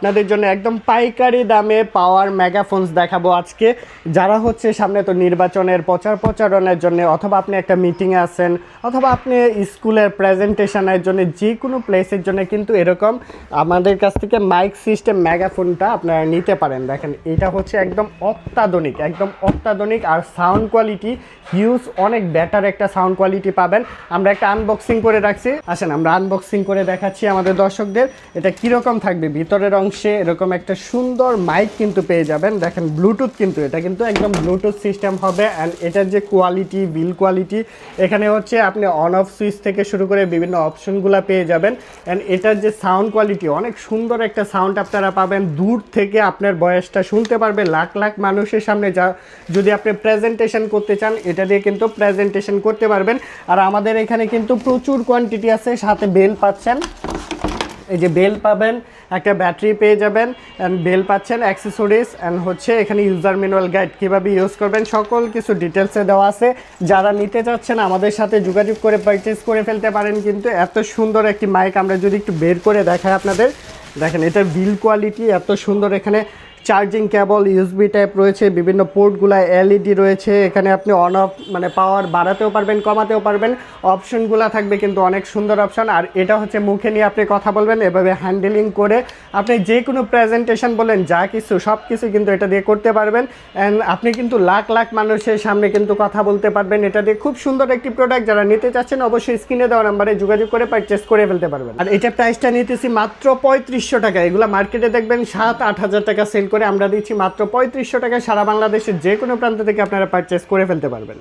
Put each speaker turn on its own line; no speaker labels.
আপনাদের জন্য একদম পাইকারি দামে পাওয়ার মেগাফোনস দেখাবো আজকে। যারা হচ্ছে সামনে তো নির্বাচনের প্রচারণার জন্য, অথবা আপনি একটা মিটিংয়ে আছেন, অথবা আপনি স্কুলের প্রেজেন্টেশনের জন্য, যে কোনো প্লেসের জন্য কিন্তু এরকম আমাদের কাছ থেকে মাইক সিস্টেম মেগাফোনটা আপনারা নিতে পারেন। দেখেন এটা হচ্ছে একদম অত্যাধুনিক আর সাউন্ড কোয়ালিটি হিউজ, অনেক বেটার একটা সাউন্ড কোয়ালিটি পাবেন। আমরা একটা আনবক্সিং করে রাখছি, আসেন আমরা আনবক্সিং করে দেখাচ্ছি আমাদের দর্শকদের এটা কীরকম থাকবে। ভিতরের অংশে এরকম একটা সুন্দর মাইক কিন্তু পেয়ে যাবেন। দেখেন ব্লুটুথ, কিন্তু এটা কিন্তু একদম ব্লুটুথ সিস্টেম হবে। অ্যান্ড এটার যে কোয়ালিটি, বিল কোয়ালিটি, এখানে হচ্ছে আপনি অন অফ সুইচ থেকে শুরু করে বিভিন্ন অপশনগুলো পেয়ে যাবেন। অ্যান্ড এটার যে সাউন্ড কোয়ালিটি, অনেক সুন্দর একটা সাউন্ড আপনারা পাবেন। দূর থেকে আপনার ভয়েসটা শুনতে পারবে লাখ লাখ মানুষের সামনে। যদি আপনি প্রেজেন্টেশন করতে চান, এটা দিয়ে কিন্তু প্রেজেন্টেশন করতে পারবেন। আর আমাদের এখানে কিন্তু প্রচুর কোয়ান্টিটি আছে, সাথে বেল পাচ্ছেন, এই যে বেল পাবেন, একটা ব্যাটারি পেয়ে যাবেন, অ্যান্ড বেল পাচ্ছেন, অ্যাক্সেসরিজ, অ্যান্ড হচ্ছে এখানে ইউজার ম্যানুয়াল গাইড কীভাবে ইউজ করবেন সকল কিছু ডিটেলসে দেওয়া আছে। যারা নিতে চাচ্ছেন আমাদের সাথে যোগাযোগ করে পারচেস করে ফেলতে পারেন। কিন্তু এত সুন্দর একটি মাইক আমরা যদি একটু বের করে দেখাই আপনাদের, দেখেন এটার বিল কোয়ালিটি এত সুন্দর। এখানে চার্জিং কেবল ইউএসবি টাইপ রয়েছে, বিভিন্ন পোর্টগুলো এলইডি রয়েছে। এখানে আপনি অন অফ মানে পাওয়ার বাড়াতেও পারবেন, কমাতেও পারবেন, অপশনগুলো থাকবে কিন্তু অনেক সুন্দর অপশন। আর এটা হচ্ছে মুখে নিয়ে আপনি কথা বলবেন, এভাবে হ্যান্ডেলিং করে আপনি যে কোনো প্রেজেন্টেশন বলেন, যা কিছু সব কিছু কিন্তু এটা দিয়ে করতে পারবেন। অ্যান্ড আপনি কিন্তু লাখ লাখ মানুষের সামনে কিন্তু কথা বলতে পারবেন এটা দিয়ে। খুব সুন্দর একটি প্রোডাক্ট, যারা নিতে চাচ্ছেন অবশ্যই স্ক্রিনে দেওয়া নাম্বারে যোগাযোগ করে পারচেস করে ফেলতে পারবেন। আর এটা প্রাইসটা নিতেছি মাত্র 3500 টাকা। এগুলো মার্কেটে দেখবেন 7-8 হাজার টাকা সেল করে, আমরা দিচ্ছি মাত্র 3500 টাকায়। সারা বাংলাদেশের যে কোনো প্রান্ত থেকে আপনারা পারচেস করে ফেলতে পারবেন।